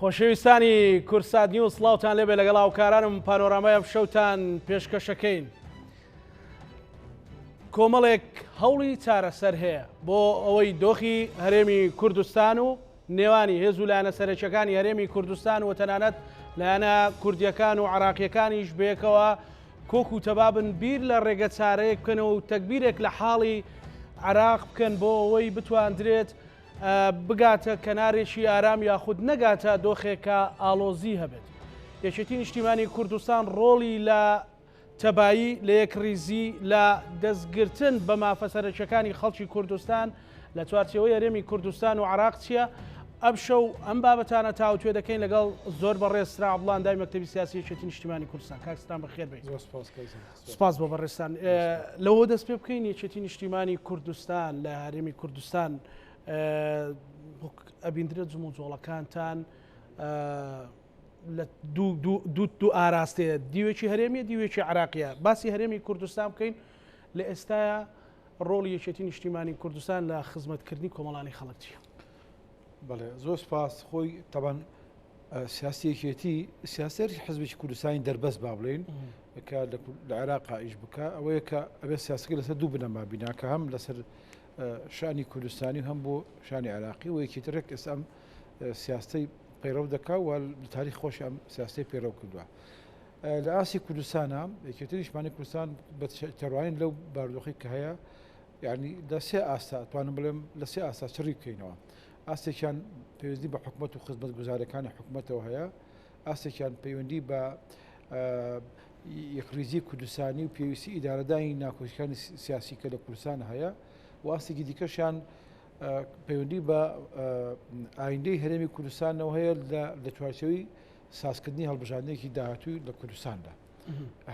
خۆشەویستانی کورسات نیوز سڵاوتان لێبێ لەگەڵ هاوکارانم پانۆرامای شەوتان پێشکەشەکەین. کۆمەڵێک هەوڵی چارەسەر هەیە بۆ ئەوەی دۆخی هەرێمی کوردستان و نێوانی هێز و لایەنە سەرچەکانی هەرێمی کوردستان و تەنانەت لایەنە کوردیەکان و عراقیەکانیش بەیەکەوە کۆک و تەبابن بیر لە ڕێگە چارەیەک بکەنەوە و تەکبیرێک لە حاڵی عراق بکەن بۆ ئەوەی بتواندرێت بگاتە کەنارێکی ئارام یاخود نەگاتە دۆخێکە ئاڵۆزی هەبێت. یەکێتی نیشتیمانی کوردستان ڕۆڵی لە تەبایی لە یەکریزی لە دەستگرتن بە مافە سەرچەکانی خەڵکی کوردستان لە چوارچێوەی هەرێمی کوردستان و عراق چییە؟ ئەم شەو ئەم بابەتانە تاوتوێ دەکەین لەگەڵ زۆر بەڕێزرا عەبدوڵڵا ئەندای مەکتەبی سیاسی یەکێتی نیشتیمانی کوردستان. کاکستان بەخێر بێت. سپاس بۆ بەڕێستان. لەوە دەست پێ بکەین یەکێتی نیشتیمانی کوردستان لە هەرێمی کوردستان ئەبیندرێت جوم و جۆڵەکانتان لە دوو ئاراستەیە دیوێکی هەرێمیە دیوێکی عراقیە. باسی هەرێمی کوردستان بکەین لە ئێستاە ڕۆڵی یەکێتی نیشتیمانی کوردستان لە خزمەتکردنی کۆمەڵانی خەڵک چییە؟ بەڵێ زۆر سپاس. خۆی تەبەن سیاسی یەکێتی سیاسەتی حزبێکی کوردستانی دەربەست با بڵێن کە لە عێراقا ئیش بکە ئەوەیە کە ئەبێ سیاسەکە لەسەر دوو بنەما بینە کە هەم لەسەر شانی کوردستانی هەم بۆ شانی عراقی و یەکێترێک ئێستا ئەم سیاسەی پەیڕەو دەکا و لە تاریخ خۆشی ئەم سیاسی پەیڕەو کردووە. لە ئاسی کوردستانە یەکێتی نیشتیمانی کوردستان بە تێڕوانین لەو بارودۆخی کە هەیە یعنی لە سێ ئاستا توانم بڵێم لە سێ ئاستا چڕی بکەینەوە. ئاستێکیان پەیوەندی بە حکومەت و خزمەت گوزارەکانی حکومەتەوە هەیە، ئاستێکیان پەیوەندی بە یەکریزی کوردستانی و پێویستی ئیدارەدانی ناکۆچیەکانی سیاسی کە لە کوردستان هەیە و ئاستێکی دیکەشیان پەیوەندی بە ئایندەی هەرێمی کوردستانەوە هەیە لە چوارچێوەی سازکردنی هەڵبژاردنێکی داهاتووی لە کوردستاندا.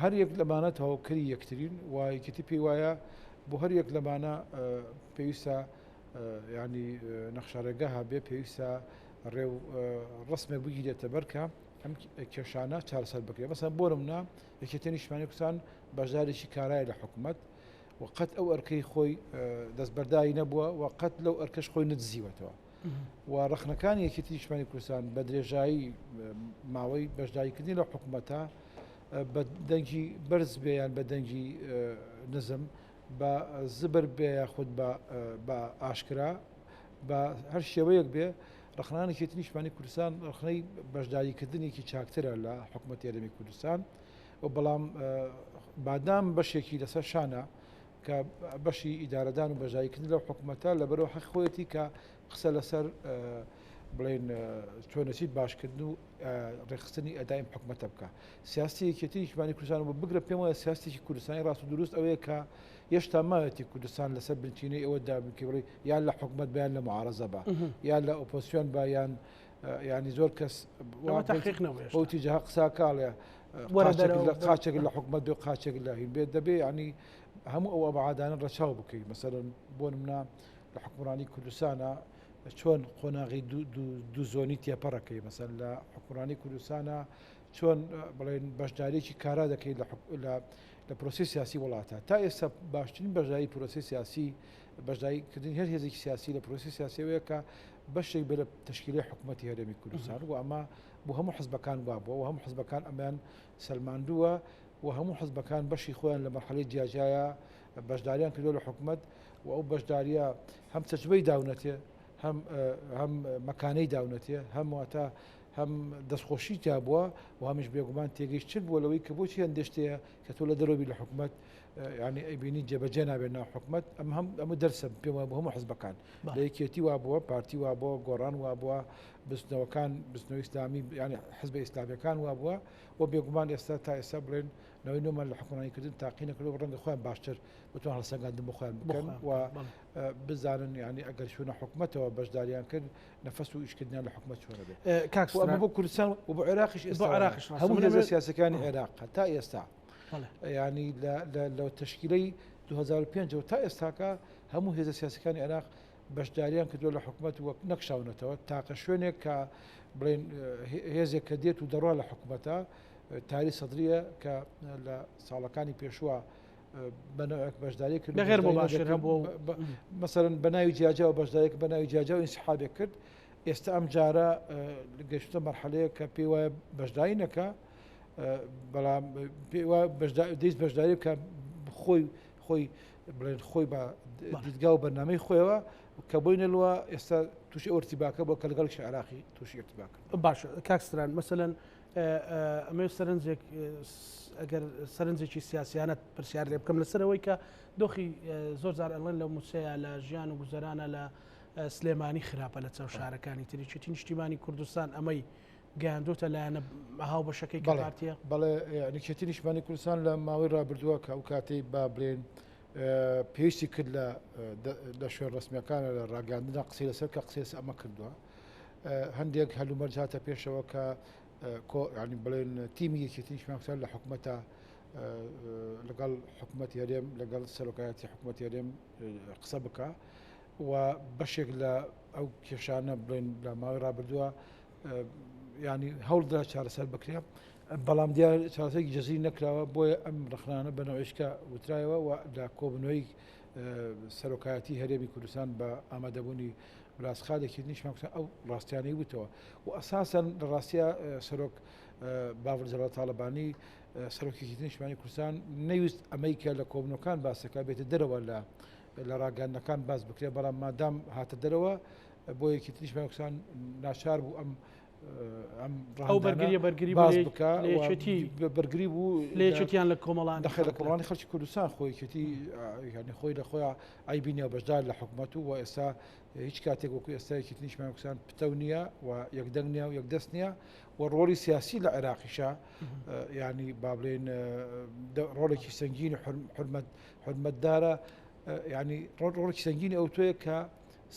هەر یەک لەمانە تەواوکەری یەکترین و یەکێتی پێی وایە بۆ هەر یەک لەمانە پێویستە ینی نەخشارەگە هەبێ پێویستە ڕێو ڕسمێک بگیرێتە بەرکە ئەم کێشانە چارەسەر بکرێت. مەسەڵەن بۆ نمونە یەکێتی نیشتیمانی کوردستان بەشدارێکی کارایە لە حکوومەت وقت ئەو ئەرکەی خۆی دەستبەرداری نەبووە وقت لەو ئەرکەش خۆی نەدزیوەتەوە و ڕخنەکانی یەکێتی نیشتیمانی کوردستان بە درێژایی ماوەی بەشداریکردنی لە حکوومەتە بە دەنگی بەرز بێ یان بە دەنگی نزم بە زبر بێ یاخود بە ئاشکرا بە هەر شێوەیەک بێ ڕخنانی یەکێتی نیشتیمانی کوردستان ڕخنەی بەشداریکردنێکی چاکترە لە حکوومەتی هەرێمی کوردستان و بەڵام بادام بەشێکی لەسەر شانە کە بەشی ئیدارەدان و بەژایکردن لەو حکوومەتە لەبەرەوە حەق خۆیەتی کە قسە لەسەر بڵێن چۆنەچیت باشکردن و ڕێخستنی ئەدایم حکوومەتە بکە. سیاسی یەکێتی نیشتیمانی کوردستان بۆ بگرە پێم وایە سیاسێکی کوردستانی ڕاست و دروست ئەوەیە کە هێشتا ماوەتی کوردستان لەسەر بنچینەی ئەوەدا بکە بڵێ یان لە حکوومەت بیان لە معارەزە بە یان لە ئۆپۆزیسیۆن بە یان ینی زۆر کەس بەوتی جەها قسا کاڵێ قاچێک لە حکوومەت بێ قاچێک لە هین بێت دەبێ ینی هەموو ئەو ئەبعادانە ڕەچاو بکەیت. مەسەڵەن بۆ نمونە لە حکومڕانی کوردستانە چۆن قۆناغی دوو زۆنی تێپەڕەکەی مەسەن لە حکومڕانی کوردستانە چۆن بڵێن بەشداریی کارا دەکەیت لە پرۆسی سیاسی وڵاتە تا ئێستا باشترین بەشداری پرۆسی سیاسی بەشداریکردنی هەر هێزێکی سیاسی لە پرۆسی سیاسیەوەیە کە بەشێک بێ لە تشکیلی حکوومەتی هەرێمی کوردستان و ئەمە بۆ هەموو حزبەکان وابووە و هەموو حزبەکان ئەمان سەلماندووە و هەموو حزبەکان بەشی خۆیان لە مەرحەلەی جیاجایە بەشداریان کردو لە حکوومەت و ئەو بەشداریە هەم تەجربەی داونەتێ هەم مەکانەی داونەتێ هەمواتە هەم دەستخۆشی جابووە و هەمیش بێگومان تێگەیشتر بووە لەوەی کە بۆچی هەندێشتەیە کە تۆ لە دەرەوەی لە حکوومەت ینی ئەیبینی جێبەجێ نابێت ناو حکوومەت ئەمە دەرسە پێم وایە بۆ هەموو حزبەکان لە یەکێتی وابووە پارتی وابووە گۆڕان وابووە بستنەوەکان بستنەوەی ئیسلامی ینی حزبە ئیسلامیەکان وابووە و بێگومان ئێستا تا ئێستا بڵێن نەوەی نۆمان لە حکومڕانیکردن تاقی نەکردو ڕەنگە خۆیان باشتر بتوان هەڵسەنگاندن بۆ خۆیان بکەن و بزانن ینی ئەگەر شوێنە حکوومەتەوە بەشداریان کرد نەفەس و ئیشکردنیان لە حکوومەت چۆنە بێت. ئەمە بۆ کوردستان و بۆ عێراقیش ئێستا هەموو هێزە سیاسەکانی عێراق تا ئێستا ینی لە تشکیلەی 2005 تا ئێستاکە هەموو هێزە سیاسەکانی عێراق بەشداریان کردووە لە حکوومەت وەک نەخشاونەتەوە تاقە شوێنێک کە بڵێن هێزێک کە دێت و دەڕوا لە حکوومەتە تاری سەدریە کە لە ساڵەکانی پێشوە بەنەوەک بەشداری کرد بەغێر مباشر هەبوو مەسەڵەن بەناوی جیاجاوە بەشداریەک بەناوی جیاجاو ئینسحابێک کرد ئێستا ئەم جارە گەشتە مەرحەلەیە کە پێی وایە بەشداری نەکە بەڵام دەست بەشداری بکە خۆی بڵێن خۆی بە دیدگا و بەرنامەی خۆیەوە کە بۆی نەلووە ئێستا تووشی ئۆرتیباکە بۆ کە لەگەڵ عراقی تووشی ئۆرتیباکە. باش کاکستران مەسەلەن ئەمە سەرنجێک ئەگەر سەرنجێکی سیاسیانەت پرسیار لێ بکەم لەسەرەوەی کە دۆخی زۆر جار ئەڵێن لە مووسەیە لە ژیان و گوزەرانە لە سلێمانی خراپە لە چاو شارەکانی تریچێتی نیشتیمانی کوردستان ئەمەی گەیاندۆتە لایەنە هاو بەشەکەی کارتیە بەڵێ نیشتێتی نیشتیمانی کوردستان لە ماوەی ڕابردووە کە ئەو کاتەی با بڵێن پێویستی کرد لە شوێن ڕسمیەکانە لە ڕاگەاندندا قسەی لەسەر کە قسەی ئەمە کردووە هەندێک هەلومەرج هاتە پێشەوە کە ینی بڵێن تیمی یەکێتی نیشتیمانی لە حکوومەتە لەگەڵ حکوومەتی هەرێم لەگەڵ سەرۆکایەتی حکوومەتی هەرێم قسە بکە و بەشێک لە ئەو کێشانە بڵێن لە ماوەی ڕابردووە ینی هەوڵدا چارەسەر بکرێ بەڵام دیار چارەسەرێکی جەزیری نەکراوە بۆیە ئەم ڕخنانە بەنەوەیشکە وترایەوە و لە کۆبنەوەی سەرۆکایەتی هەرێمی کوردستان بە ئامادەبوونی ڕاستخادێکی نیشتیمانی ئەو ڕاستیانەی وتەوە و ئەساسەن لە ڕاستیە سەرۆک باوەڕ جەلال تاالبانی سەرۆکێکی نیشتیمانی کوردستان نەویست ئەمەی کە لە کۆبنەکان باسەکە بێتە دەرەوە لە ڕاگەاندنەکان باس بکرێ بەڵام مادام هاتە دەرەوە بۆ یەکی نیشتیمانی کوردستان ناچار بوو ئەو بەرگری باز بکە بەرگری بوو لێچێتیان لە کۆمەڵان دەخێت لە کۆمەڵانی خەڵکی کوردستان خۆیکەتی ینی خۆی لە خۆیان ئایبینیە بەشدار لە حکوومەت و ئێستا هیچ کاتێک وەکو ئێستایەکی نیشتیمانی کوردستان پتە نییە و یەکدەنگ نییە و یەکدەست نییە و ڕۆڵی سیاسی لە عێراقیشە ینی با بڵێن ڕۆڵێکی سەنگینی حرمەتدارە ینی ڕۆڵێکی سەنگینی ئەو تۆیە کە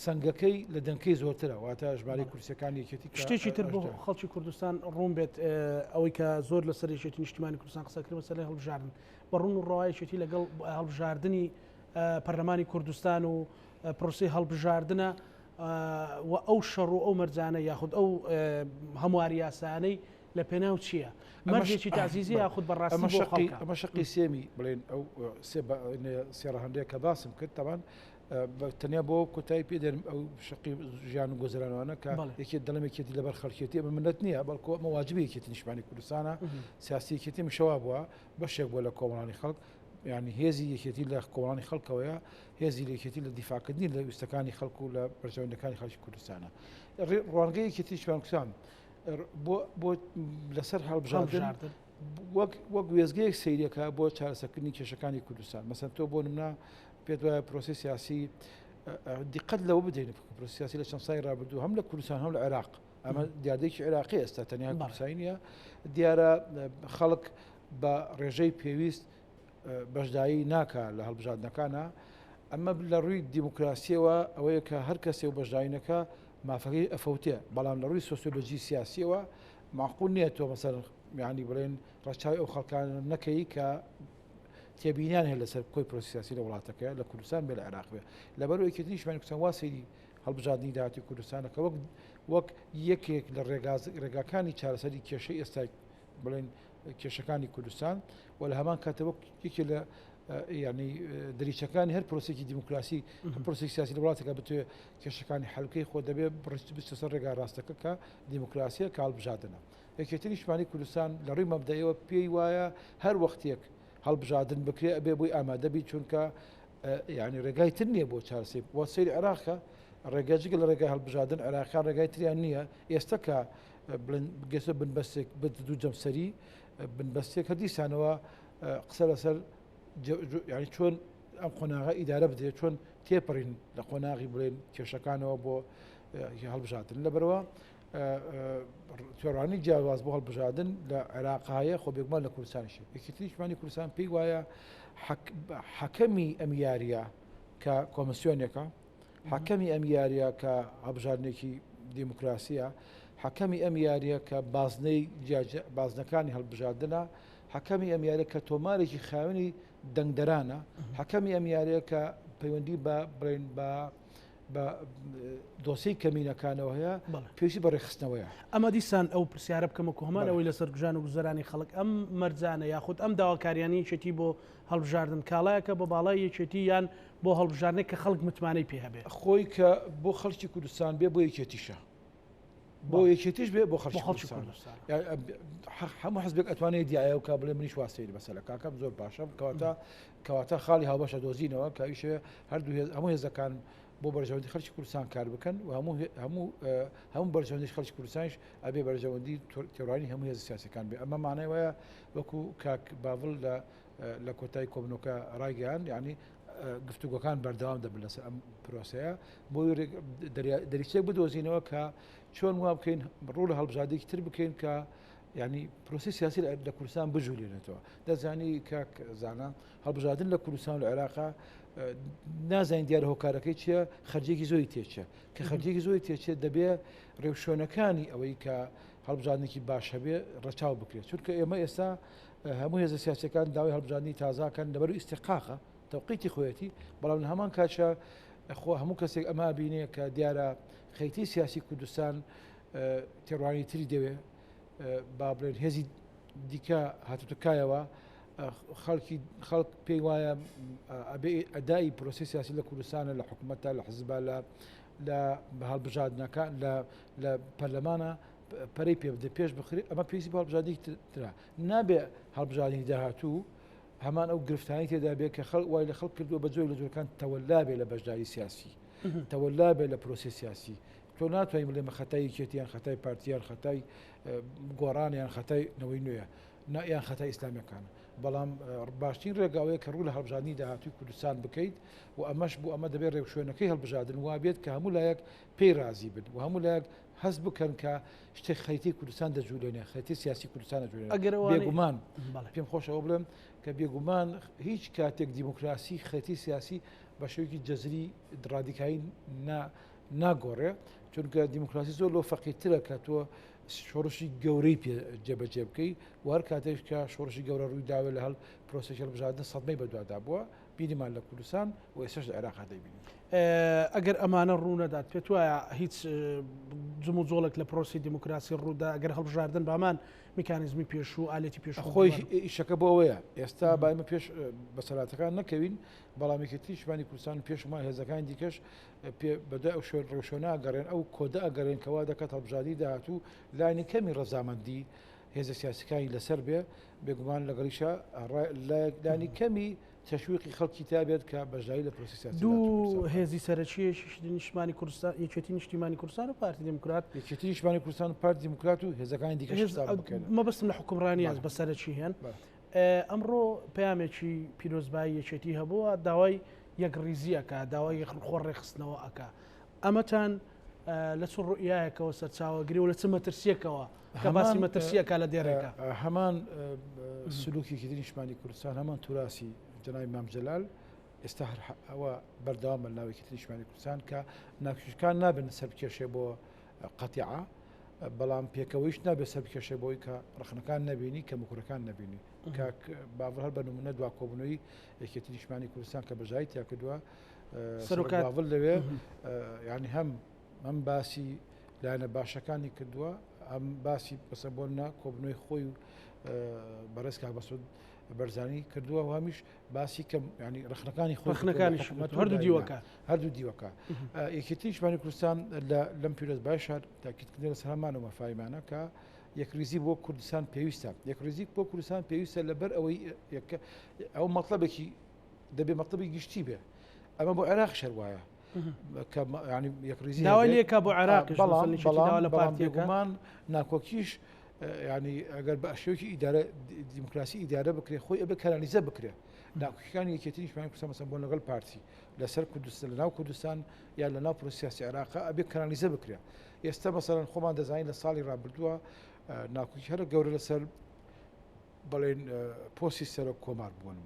سنگەکەی لە دەنکەی زۆرترە واتە ژمارەی کورسەکانی یەکێتی شتێکی تر بۆ خەڵکی کوردستان ڕوون بێت ئەوەی کە زۆر لە سەرێشێتی نیشتیمانی کوردستان قسەکرد مەسەلەی هەڵبژاردن بە ڕوون و ڕەوایەتی لەگەڵ هەڵبژاردننی پەرلەمانی کوردستان و پرۆسی هەڵبژاردنە و ئەو شەڕ و ئەو مەرجانە یاخود ئەو هەمواری یاسانەی لە پێناو چییە؟ مەرجێکی تازیزی یاخود بەڕاستی بۆ خەڵک ئەمە شەقی سێمی بڵێن ئەو سێڕەهەندەیە کە باسم کرد تاوان تەنیا بۆ کۆتایی پێدەرم ئەو شقی ژیان و گۆزرانوانە کە یەکێت دەڵمێکێتی لەبەر خەڵکێتی ئەمە منەت نییە بەڵکو ئەمە واجبەیەکێتی نیشتیمانی کوردستانە سیاسیەکێتی مشەوا بووە بەشێک بۆ لە کۆمەڵانی خەڵک ینی هێزی یەکێتی لە کۆمەڵانی خەڵکەوەیە هێزی لە یەکێتی لە دیفاعکردنی لە ویستەکانی خەڵک و لە بەرژەوەندەکانی خەڵکی کوردستانە ڕوانگەی یەکێتی نیشتیمانی کوردستان بۆ لەسەر هەڵبژاردن وەک وێزگەیەک سەیرەکە بۆ چارەسەرکردنی کێشەکانی کوردستان مەسەن تۆ بۆ نمونە پێت وایە پرۆسی سیاسی دیقەت لەوە بدەین پرۆسی سیاسی لە چەند ساڵی ڕابردوو هەم لە کوردستان هەم لە عێراق ئەمە دیاردەیەکی عێراقی ئێستا تەنیا کوردستانی نیە دیارە خەڵک بە ڕێژەی پێویست بەشداری ناکە لە هەڵبژاردنەکانە ئەمە لە ڕووی دیموکراسیەوە ئەوەیە کە هەر کەسێ و بەشداریەکە مافەکەی ئەفەوتێ بەڵام لە ڕووی سۆسیۆلۆژی سیاسیەوە معقول نییە تۆ مەسەر یعنی بڵێن ڕەچاوی ئەو خەڵکان نەکەی کە تێبینیان هەیە لەسەر کۆی پرۆسی سیاسی لە وڵاتەکە لە کوردستان بێ لە عێراق بێ لەبەرەوەی یەکێتی نیشتیمانی کوردستان وا سەیری هەڵبژاردننی داهاتی کوردستانەکە وەک یەکێک لە ڕێگاکانی چارەسەری کێشەی ئێستا بڵێن کێشەکانی کوردستان و لە هەمان کاتەوە یەکێ لە ینی دریچەکانی هەر پرۆسێکی دیموکراسی پرۆسی سیاسی لە وڵاتەکە بتوێ کێشەکانی حەلکەی خۆ دەبێت بچە سەر ڕێگا ڕاستەکە کە دیموکراسیە کە هەڵبژاردنە یەکێتی نیشتیمانی کوردستان لە ڕووی مەبدەیەوە پێی وایە هەر وەختێک هەڵبژاردن بکرێ ئەبێ بۆی ئامادەبی چونکە ینی ڕێگای تر نییە بۆ چارەسەری بۆ سەیری عێراقە ڕێگەجگە لە ڕێگای هەڵبژاردن عێراقیان ڕێگای تریان نییە ئێستا کە گەسە بنبەستێک دوو جەمسەری بنبەستێک هە دیسانەوە قسە لەسەر ینی چۆن ئەم قۆناغا ئیدارە بدرێت چۆن تێپەڕین لە قۆناغی بڵێن کێشەکانەوە بۆ هەڵبژاردن لەبەرەوە توێڕوانی جیاواز بۆ هەڵبژاردن لە عێراقایە خۆ بێگومان لە کوردستانیشی یەکێتی نیشتیمانی کوردستان پێی وایە حەکەمی ئەم یاریە کە کۆمسیۆنێکە حەکەمی ئەم یاریە کە هەڵبژاردنێکی دیموکراسیە حەکەمی ئەم یاریە کە بازنەکانی هەڵبژاردنە حەکەمی ئەم یاریە کە تۆمارێکی خاوێنی دەنگدەرانە حەکەمی ئەم یاریە کە پەیوەندی بە بڵێن بە دۆسی کەمینەکانەوە هەیە پێویستی بە ڕێخستنەوەیە ئەمە دیسان ئەو پرسیارە بکەمە کۆمانەوەی لەسەر گژان و گوزەرانی خەڵک ئەم مەرجانە یاخود ئەم داواکاریانی یەکێتی بۆ هەڵبژاردن کاڵایەکە بە باڵای یەکێتی یان بۆ هەڵبژاردنێک کە خەڵک متمانەی پێ هەبێ خۆی کە بۆ خەڵکی کوردستان بێ بۆ یەکێتیشە بۆ یەکێتیش بێ بۆ خەڵکی خەڵکی کوردستان کوردستان هەموو حزبێک ئەتوانێت دیایە و کا بڵێ منیش واستێری بەسەر کاکەم زۆر باشە کەواتە خاڵی هاوبەشە دۆزینەوە کە ئیشێ هەموو هێزەکان بۆ بەرژەوەندی خەڵکی کوردستان کار بکەن و هەموو بەرژەوەندی خەڵکی کوردستانیش ئەبێ بەرژەوەندی تێڕانی هەموو هێز سیاسەکان بێ ئەمە مانای وایە وەکو کاک باڤڵ لە کۆتایی کۆبنەوەکە ڕایگەیان یعنی گفتوگۆکان بەردەوام دەبن لەسەر ئەم پرۆسەیە بۆی دەریچێک بدۆزینەوە کە چۆن وا بکەین ڕوو لە هەڵبژاردێکی تر بکەین کە ینی پرۆسی سیاسی لە کوردستان بژوولێنێتەوە دەزانی کاک زانە هەڵبژاردن لە کوردستان و عێراقا نازانین دیارە هۆکارەکەی چییە خەرجێکی زۆری تێچە کە خەرجێکی زۆری تێچێت دەبێ ڕێوشۆنەکانی ئەوەی کە هەڵبژاردنێکی باش هەبێ ڕەچاو بکرێت چونکە ئێمە ئێستا هەموو هێزە سیاسەکان داوای هەڵبژاردنی تازاکەن لەبەر ئیستیقاقە تەوقیتی خۆیەتی بەڵام لە هەمان کاتشە خۆ هەموو کەسێک ئەمە بینێ کە دیارە خەیتی سیاسی کوردستان تێڕوانی تری دەوێ با بڵێن هێزی دیکە هاتوتەکایەوە خەڵک پێی وایە ئەدای پرۆسی سیاسی لە کوردستانە لە حکوومەتە لە حزبە لە هەڵبژاردنەکان لە پەرلەمانە پەرەی پێ بدە پێش بخرێت ئەمە پێویستی بە هەڵبژاردنی ترا نابێ هەڵبژاردنی داهاتوو هەمان ئەو گرفتانی تێدا بێت کە وای لە خەڵک کردووە بە جۆی لە جۆرەکان تەوەلا بێ لە بەشداری سیاسی تەوەلا بێ لە پرۆسی سیاسی تۆ ناتوانین بڵێمە خەتای کێتیان خەتای پارتیان خەتای گۆڕانیان خەتای نەوەی نوێیە یان خەتای ئیسلامیەکان بەڵام باشترین ڕێگاوەیە کە ڕوو لە هەڵبژاردنی داهاتووی کوردستان بکەیت و ئەمەش بوو ئەمە دەبێت ڕێوشوێنەکەی هەڵبژاردن وا بێت کە هەموو لایەک پێی رازی بن و هەموو لایەک هەست بکەن کە شتێک خەیتی کوردستان دەجوولێنێ خەیتی سیاسی کوردستان دەجوولێنێ بێگومان پێم خۆشەوە بڵێم کە بێگومان هیچ کاتێک دیموکراسی خەیتی سیاسی بە شێوەیەکی جەزری ڕادیکایی ناگۆڕێ چونکە دیموکراسی زۆر لۆ فەقیرترە کە تۆ شۆڕشی گەورەی پێ جێبەجێ بکەی و هەر کاتێک کە شۆڕشی گەورە ڕووی داوێت لە هەڵ پرۆسێکی هەڵبژاردن سەدمەی بەدوادا بووە بینیمان لە کوردستان و ئێستاش لە عێراق دەبینین ئەگەر ئەمانە ڕوونەدات پێت وایە هیچ جم و جۆڵێک لە پرۆسی دیموکراسی ڕوودا ئەگەر هەڵبژاردن بامان میکانیزمی پێشوو ئالێتی پێش خۆی ئیشەکە بۆ ئەوەیە ئێستا باەمە پێش بەسەراتەکان نەکەوین بەڵامێکێتی شمانی کوردستان پێشمان هێزەکان دیکەش بەدای ئەو ڕێوشۆنە ئەگەڕێن ئەو کۆدە ئەگەڕێن کەوا دەکات هەڵبژاردنی داهاتوو لایەنی کەمی ڕەزامەندی هێزە سیاسەکانی لەسەر بێ بێگومان لەگەڵیشە لایەنی کەمی تەشویقی خەڵکی تابێت کە بەژایی لە پرۆسی سیاسی دوو هێزی سەرەکیەکی نیشتمانی کوردستان یەکێتی نیشتیمانی کوردستان و پارتی دموکرات یەکێتی نیشتمانی کوردستان و پارتی دموکرات و هێزەکانی دیکە مەبەستم لە حکومڕانی بە سەرەکی هێن ئەمڕۆ پەیامێکی پیرۆزبایی یەکێتی هەبووە داوای یەک ریزیەکە داوای خۆ ڕێخستنەوە ئەکا ئەمەتان لە چ ڕوئایەکەوە سەرچاوەگری و لە چ مەترسیەکەوە کە باسی مەترسیەکە لە دێڕێکە هەمان سلوکێکی نیشتمانی کوردستان هەمان توراسی جنای مام جەلال ئێستا ئەوە بەردەوامە ناوێکی نیشتمانی کوردستان کە ناکوشەکان نابن سەرکێشێ بۆ قەتیعە بەڵام پێکەوەیش نابێت سەرکێشێ بۆی کە ڕخنەکان نەبینی کە مکوورەکان نبینی باڤڵ هەر بە نمونە دوا کۆبوونەوەی یەکێتی نیشتمانی کوردستان کە بەژایی تیا کردووە باڤڵ لەوێ ینی هەم باسی لایەنە باشەکانی کردووە ئەم باسی بەسەبوونە کۆبنەوەی خۆی و بەڕێز کاک مەسعود بەرزانی کردووە و هەمیش باسی کەم ینی ڕخنەکانی خۆخنەکانی هەردوو دیوەکە یەکێتی نیشتمانی کوردستان لەم پیرۆز باشار تاکیدکردن لەسەر هەمانەوە مەفاهیمانە کە یەکریزی بۆ کوردستان پێویستە یەکریزی بۆ کوردستان پێویستە لەبەر ئەوەی ئەو مەطلبێکی دەبێ مەطلبی گشتی بێ ئەمە بۆ عێراق شەروایە ینی یەکریزی داوایەکە بۆ عێراق بەڵام ناکۆکیش ینی ئەگەر بە شێوەیەکی ئیدارە دیموکراسی ئیدارە بکرێ خۆی ئەبێ کەنالیزە بکرێ ناکۆکیەکانی یەکێتی نیشتمانی کوردستان مەسەڵەن بۆ لەگەڵ پارتی لەسەر کوردستان لەناو کوردستان یان لەناو پرۆسی سیاسی عێراقا ئەبێ کەنالیزە بکرێ ئێستا مەسەڵەن خۆمان دەزانین لە ساڵی ڕابردووە ناکۆکی هەرە گەورە لەسەر بەڵێن پۆستی سەر کۆمار بوون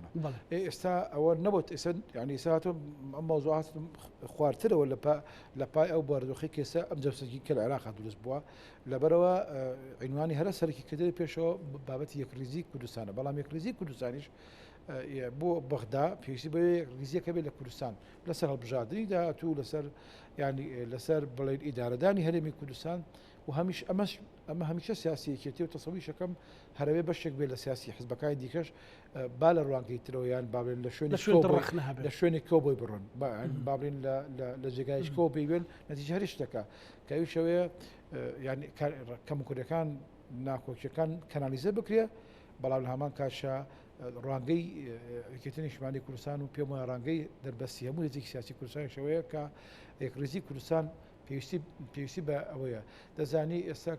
ئێستا ئەوە نەبوت ینی سااتۆ ئەم مەوزوعات خواردترەوە لە پای ئەو بارودۆخی کێسە ئەم جەوسەکی کە لە عێراقا دروست بووە لەبەرەوە عنوانی هەرە سەرکی کردی پێشەوە بابەتی یەکریزی کوردستانە بەڵام یەکریزی کوردستانیش بۆ بەغدا پێویستی بە ریزیەکە بێت لە کوردستان لەسەر هەڵبژاردننی داهاتوو لەسەر ینی لەسەر بڵێن ئیدارەدانی هەرێمی کوردستان و و ئەمە هەمیشە سیاسیەکێتی و تەسەوی شەکەم هەرەوێ بەشێک بێت لە سیاسی حزبەکانی دیکەش با لە ڕوانگەی ترەوەیان باڵێن لە شوێنێک کۆ بۆی بڕۆن باڵێن لە جێگایش کۆ پێیوێن نەتیجە هەریش دەکات کەوی شەوەیە یعنی کەم کوردەکان ناکۆکیەکان کەنالیزە بکرێ بەڵام لە هەمان کاشە ڕوانگەی یەکێتی نیشتیمانی کوردستان و پێم وایە ڕانگەی دەربەستی هەموو هێزێکی سیاسی کوردستانی شەوەیە کە یەکڕێزی کوردستان پێویستی بە ئەوەیە دەزانی ئێستا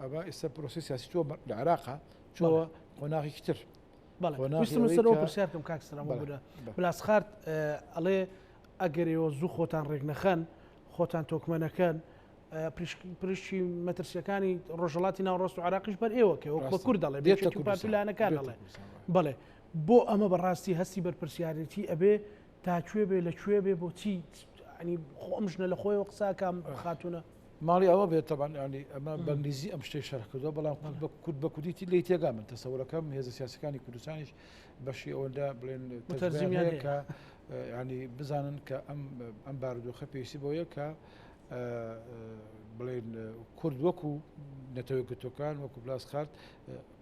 ئەمە ئێستا پرۆسی سیاسی تۆ لە عێراقا چۆوە قۆناغێکی تر ویستم سەرەوە پرسیارکەم کاکسرام بووە بلاسخارد ئەڵێ ئەگەرەوە زوو خۆتان ڕێک نەخەن خۆتان تۆکمەنەکەن پرشتی مەترسیەکانی ڕۆژهڵاتی ناوڕۆست و عراقیش بەر ئێوە کە وەک کورد دەڵێ بێت پارتیلانەکان دەڵێ بەڵێ بۆ ئەمە بەڕاستی هەستی بەرپرسیارەتی ئەبێ تاکوێ بێ لەکوێ بێ بۆچی ینی ئەمژنە لە خۆی قساکەم خاتونە ماڵی ئەوە بێت تەبان ینی ئەمە بەنگلیزی ئەم شتەی شەرح کردەوە بەڵام کورد بە کوردیتی لی تێگا من تەسەورەکەم هێزە سیاسەکانی کوردستانیش بەشی ئەوەندا بڵێن متەرجمیان کە ینی بزانن کە ئەم بارودۆخە پێویستی بۆیە کە بڵێن کورد وەکو نەتەوەی گرتوەکان وەکو بلاسخارد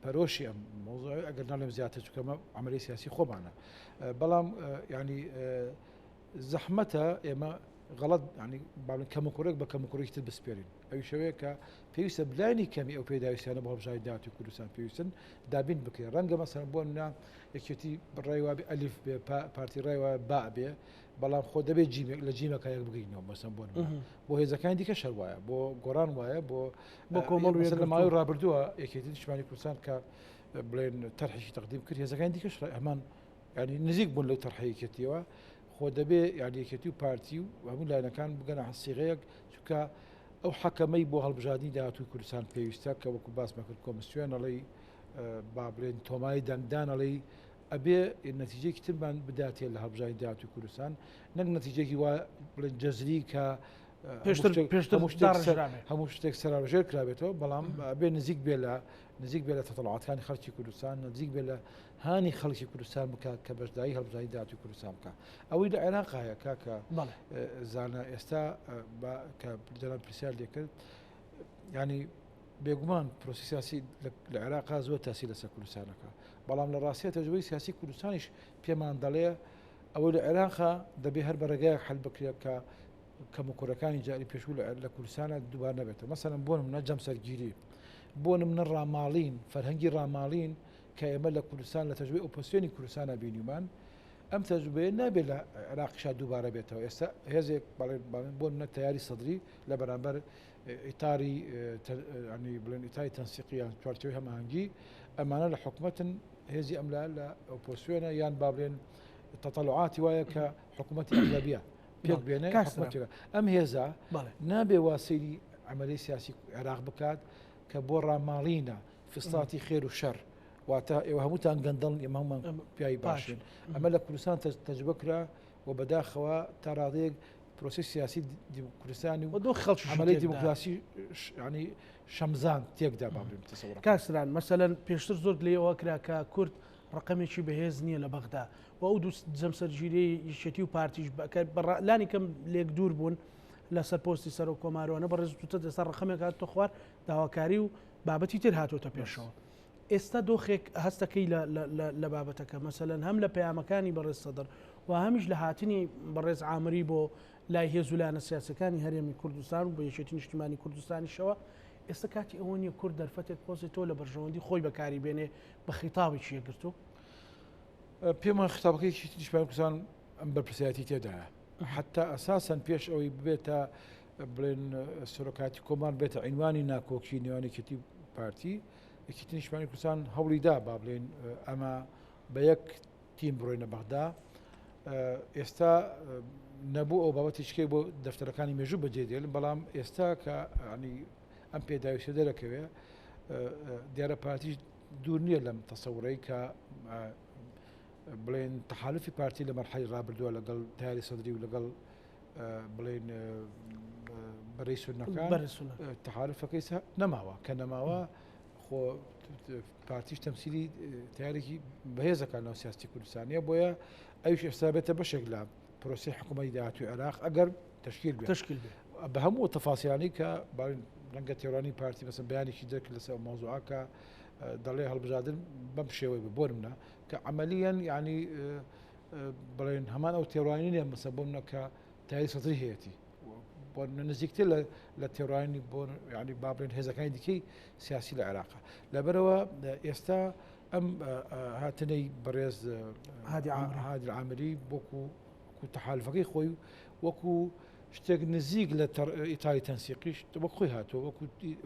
پەرۆشی ئەم مۆزوع ئەگەر ناڵێم زیاتر چکەمە عملی سیاسی خۆمانە بەڵام ینی زەحمەتە ئێمە غەڵەت ینی باڵێن کەمەکوڕێک بە کەمەکوڕێکی تر بسپێرین ئەوی شەوەیە کە پێویستە بلایانی کەمی ئەو پێداویستیانە بۆ هەڵبژاری داهاتی کوردستان پێویستن دابین بکرێن ڕەنگە مەسەڵەن بۆ نمونە یەکێتی ڕای وابێ ئەلیف بێ پارتی ڕای وایە با بێ بەڵام خۆ دەبێت جیمێک لە جیمەکە یەک بگەینەوە مەسەڵەن بۆ هێزەکانی دیکە شەر وایە بۆ گۆڕان وایە بۆ کۆمەڵ لە ماوەی ڕابردووە یەکێتی نیشتیمانی کوردستان کە بڵێن تەرحێکی تەقدیم کرد هێزەکانی دیکەش هەمان ینی نزیک بوون لەو تەرحەیەکێتیەوە خۆ دەبێ یاریەکەتی و پارتی و هەموو لایەنەکان بگەنە سیغەیەک چونکە ئەو حەکەمەی بۆ هەڵبژاردننی داهاتووی کوردستان پێویستە کە وەکو باسمە کرد کۆمسیۆنەڵی با بڵێن تۆمای دەنگدانەڵی ئەبێ نەتیجەیەکی ترمان بداتێت لە هەڵبژاردننی داهاتووی کوردستان نەک نەتیجەیەکی وا بڵێن جەزری کە هەموو شتێک سەرژێر کرابێتەوە بەڵام بێ نزیک بێ لە تەطەڵعاتەکانی خەڵکی کوردستان نزیک بێ لە هانی خەڵکی کوردستان بکات کە بەشداری هەڵبژاردننی داهاتووی کوردستان بکات ئەوەی لە عێراقایە کاکە زانە ئێستا کە جەناب پرسیار لێکرد ینی بێگومان پرۆسی سیاسی لە عێراقا زۆر تاسی لەسەر کوردستانەکە بەڵام لە ڕاستیە تەجربەی سیاسی کوردستانیش پێمان دەڵێ ئەوەی لە عێراقا دەبێ هەر بە ڕێگایەک حەل بکرێت کە کەمەکوڕەکانی جاری پێشوو لە کوردستانە دووبار نەبێتە مەسەڵەن بۆ نمونە جەمسەرگیری بۆ نمونە ڕاماڵین فەرهەنگی ڕاماڵین کە ئێمە لە کوردستان لە تەجربەی ئۆپۆزیسیۆنی کوردستانە بینیمان ئەم تەجربەیە نابێت لە عێراقیشا دووبارە بێتەوە ئێستا هێزێک بۆ نمونە تەیاری سەدری لە بەرامبەر ئیتاری ینی بڵێن ئیتاری تەنسیقییان چوارچەوەی هەماهەنگی ئەمانە لە حکوومەتن هێزی ئەملا لە ئۆپۆزیسیۆنە یان با بڵێن تەطەڵعاتی وایە کە حکوومەتی ئەغلەبیە پێک بێنێ ئەم هێزە نابێ واسەیری عملی سیاسی عێراق بکات کە بۆ ڕاماڵینە فستاتی خێر و شەر واتە ئێوە هەمووتان گەندڵ ئێمەمان پیاوی باشن ئەمە لە کوردستان تەجربە کرا و بەداخەوە تا ڕادەیەک پرۆسی سیاسی کوردستانی و عملی دیموکراسی ینی شەمزان تێکدا بابرین تەسەوڕ کاکسران مەسەلەن پێشتر زۆر لێەوە کرا کە کورد ڕقەمێکی بەهێز نییە لە بەغدا و ئەو دوو جەمسەرگیری یەکێتی و پارتیش لانی کەم لێک دوور بوون لەسەر پۆستی سەر و کۆمارەوەنە بەڕێزتە دەسەر ڕقەمێک هاتۆ خوار داواکاری و بابەتی تر هاتۆتە پێشەوە ئێستا دۆخێک هەستەکەی لە بابەتەکە مەسەلەن هەم لە پەیامەکانی بەڕێز سەدر و هەمیش لە هاتنی بەڕێز عامری بۆ لای هێزولانە سیاسەکانی هەرێمی کوردستان و بە یەکێتی نیشتیمانی کوردستانیشەوە ئێستا کاتی ئەوە نیە کورد دەرفەتێک پۆزێتەوە لە بەرژەوەندی خۆی بەکاری بێنێ بە خیتابێکی یەکگرتو پێمان خطابەکەی نیشتیمانی کوردستان ئەم بەرپرسیاتی تێدایە حتا ئەساسەن پێش ئەوەی ببێتە بڵێن سۆرۆکاتی کۆمان بێتە عینوانی ناکۆکی نێوانێکێتی پارتی یەکێتی نیشتیمانی کوردستان هەوڵی دا با بڵێن ئەمە بە یەک تیم بڕۆینە بەغدا ئێستا نەبوو ئەو بابەتیشکەی بۆ دەفتەرەکانی مێژوو بەجێدێن بەڵام ئێستا کە ینی ئەم پێداویستە دەرەکەوێ دیارە پارتیش دوور نییە لەم تەسەوڕەی کە بڵێن تەحالفی پارتی لە مەرحەلی ڕابردووە لەگەڵ تیاری سەدری و لەگەڵ بڵێن بەرەی سونەکان تەحالفەکەی نەماوە کە نەماوە خۆ پارتیش تەمسیلی تیارێکی بەهێزەکان ناو سیاستی کوردستانیە بۆیە ئەوش ئێستا بێتە بەشێک لە پرۆسی حکوومەتی داهاتووی عێراق ئەگەر تشکیل بێت بە هەموو تەفاسیلانی کە ڕەنگە تێوانی پارتی مەسەن بەیانێکی دەرک لەسەر مۆزوعاکە دەڵێ هەڵبژاردن بەم شێوەی بۆ منە کە عملیان ینی بڵێن هەمان ئەو تێوانی نیە مەسە بۆ منە کە تای سەدری هەیەی بۆ نزیکتر لە تێوانی بۆ ینی بابرێن هێزەکانی دیکەی سیاسی لە عێراقا لەبەرەوە ئێستا ئەم هاتنەی بەڕێز هادی عامری بۆکو تەحالفەکەی خۆی وەکو شتێک نزیک لە ئیتالی تەنسیقیش وەک خۆی هاتووە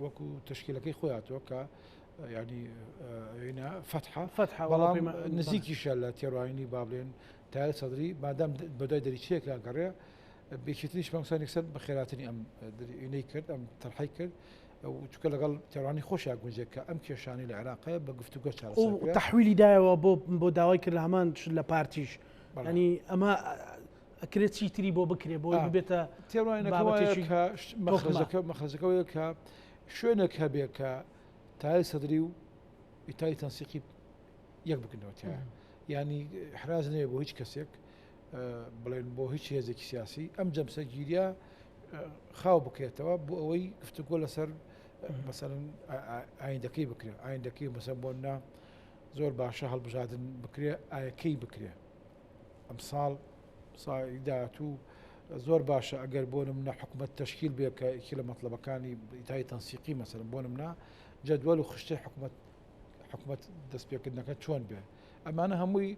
وەکو تشکیلەکەی خۆی هاتووە کە ینی فتح بەڵام نزیکیشە لە تێڕاینی بابلێن تای سەدری مادام بەدای دەریچەیەکە گەڕێ بێکێتنیش مەسان یەکسەر بە خێراتنی ئەم ئینەی کرد ئەم تەرحی کرد چکە لەگەڵ تێڕانی خۆشیا گونجێت کە ئەم کێشانی لە عێراقەیە بە گفتوگۆ چارەسەر تەحویلی دایەوە بۆ داوای کرد لە هەمان لە پارتیش ینی ئەمە ئەکرێت چیتری بۆ بکرێ بۆ بێتە مەخرجەکەەوەیە کە شوێنێک هەبێ کە تای سەدری و ئیتالی تەنسیقی یەک بکردنەوە ینی حراز نەیە بۆ هیچ کەسێک بڵێن بۆ هیچ هێزێکی سیاسی ئەم جەمسە گیریە خاو بکرێتەوە بۆ ئەوەی گفتوگۆ لەسەر مەسەرەن ئایندەکەی بکرێ ئایندەکەی مەسەر بۆنا زۆر باشە هەڵبژاردن بکرێ ئایەکەی بکرێ ئەم ساڵ داهاتوو زۆر باشە ئەگەر بۆ منە حکوومەت تەشکیل بێ کە یەکی لە مەطلبەکانی ئیتای تەنسیقی مەسەرن بۆ منە جەدوەل و خشتەی حکوومەت دەستپێکردنەکە چۆن بێ ئەمانە هەمووی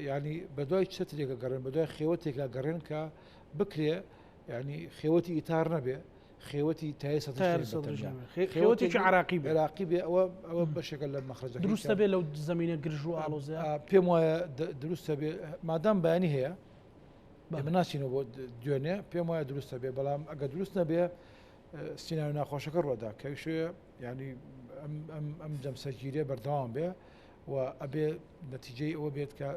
ینی بەدوای چترێکە گەڕێن بەدوای خێوەتێکە گەڕێن کە بکرێ ینی خێوەتی ئیتار نەبێ خێوەتی تای خێوەتێکی عراقی بێ ئەوە بەشێکە لە مەخرج دروستە بێ لەو زمینە گرژ و ئالۆزە پێم وایە دروستە بێ مادام بەیانی هەیە ناچینەوە بۆ دوێنێ پێم وایە دروستە بێ بەڵام ئەگە دروست نەبێ سیناوی ناخۆشەکە ڕۆدا کەویشەیە ینی ئەم جەمسەگیریە بەردەوام بێ و ئەبێ نەتیجەی ئەوە بێت کە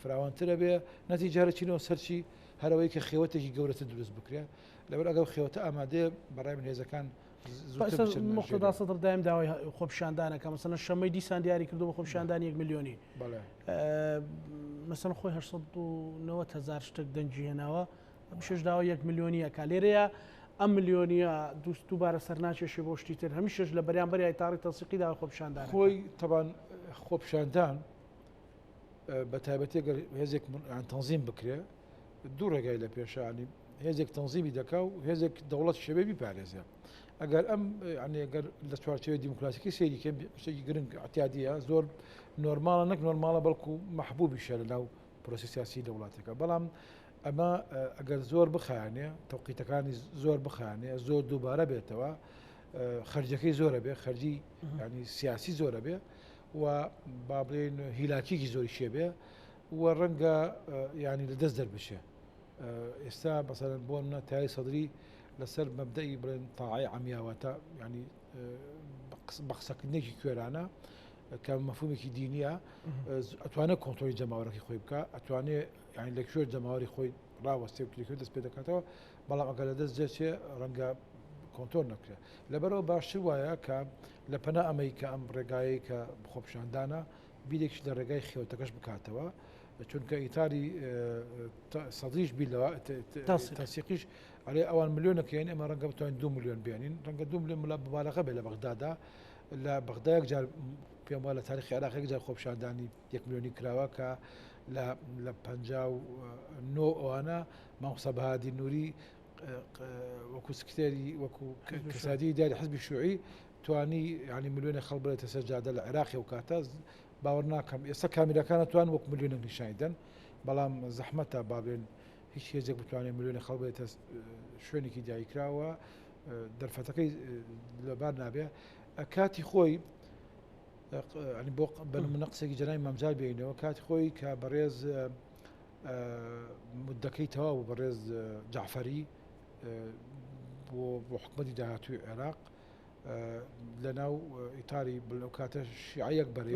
فراوانترە بێ نەتیجارە چینەوە سەرچی هەرەوەی کە خێوەتێکی گەورەتە دروست بکرێ لەبەر ئەگەڵ خێوەتە ئامادەیە بەڕای من هێزەکان مقتدا سەدر دایم داوای خۆپیشاندانەکە مەسەلەن شەمەی دیسان دیاری کردو بە خۆپیشاندانی 1 میلیۆنی مەسەن خۆی 890,000 شتێک دەنجی هێناوە شش داوای 1 میلیۆنیەکە لێرەیە ئەم میلیۆنیە دووبارە سەرناچێشی بۆ شتی تر هەمیشەش لە بەریانبەری ئایتاڕی تەنسیقی داوای خۆپیشاندان خۆی تەبان خۆپیشاندان بە تایبەتی گەر هێزێک تەنزیم بکرێ دوو ڕێگای لە پێشانی هێزێک تەنزیمی دەکا و هێزێک دەوڵەت شەبێ بیپارێزێ ئەگەر ئەم ئەگەر لە چوارچەوەی دیموکراتیکی سەیریکە شتێکی گرنگ احتیادیە زۆر نۆرماڵە نەک نۆرماڵە بەڵکو مەحبوبیشە لە ناو پرۆسی سیاسی دەوڵاتەکە بەڵام ئەمە ئەگەر زۆر بخایانێ تەوقیتەکانی زۆر بخایانێ زۆر دووبارە بێتەوە خەرجەکەی زۆرە بێ خەرجی ینی سیاسی زۆرە بێ و با بڵێن هیلاکیکی زۆری شێبێ و ڕەنگە ینی لە دەست دەربشێ ئێستا بەسەرەن بۆ منە تای سەدری لەسەر مەبدەئی بڵێن تاعای عەمیاوەتە ینی بە قسەکردنێکی کوێرانە کە مەفهومێکی دینیە ئەتوانێت کۆنتۆلی جەماوەڕێکی خۆی بکە ئەتوانێت ینی لە کوێر جەماوەری خۆی ڕاوەستێ و کلیکوێ دەست پێ دەکاتەوە بەڵام ئەگەر لە دەست جێچێ ڕەنگە کۆنتۆل نەکرێت لەبەرەوە باشتر وایە کە لە پەنا ئەمەی کە ئەم ڕێگایی کە خۆپیشاندانە بیرێکش لە ڕێگای خێوەتەکەش بکاتەوە چونکە ئیتاری سەدریش بیلەوە تەنسیقیش ئەڵێ ئەوان ملیۆنەکەین ئەمە ڕەنگە بتوانین 2 میلیۆن بێنین ڕەنگە 2 میلیۆن ملا ببالغە بێ لە بەغدادا لە بەغدایەک جار پێم وایە لە تاریخی عێراقێک جار خۆپیشاندانی 1 میلیۆنی کراوە کە لە 59 ئەوانە مامۆستا بەهادی نووری وەکو سکرتێری وەکو کەسادی داری حزبی شوعی توانی ینی ملیۆنی خەڵک بڵێتە سەرجادە لە عێراقی و کاتە باوەڕ ناکەم ئێستا کامیرەکانە توان وەک ملیۆنێک نیشانیدەن بەڵام زەحمەتە بابێن هیچ هێزێک بتوانێت ملیۆنی خەڵک بێتە شوێنێکی دیاریکراوە دەرفەتەکەی لەبار نابێ کاتی خۆی بۆ بە قسێکی جەنای مامجار بێنەوە کاتی خۆی کە بەڕێز مدەکەی تەواو بەڕێز جەعفەری بۆ حکومەتی داهاتووی عێراق لە ناو ئیتاری بڵێ کاتە شیعەیەک بەڕێ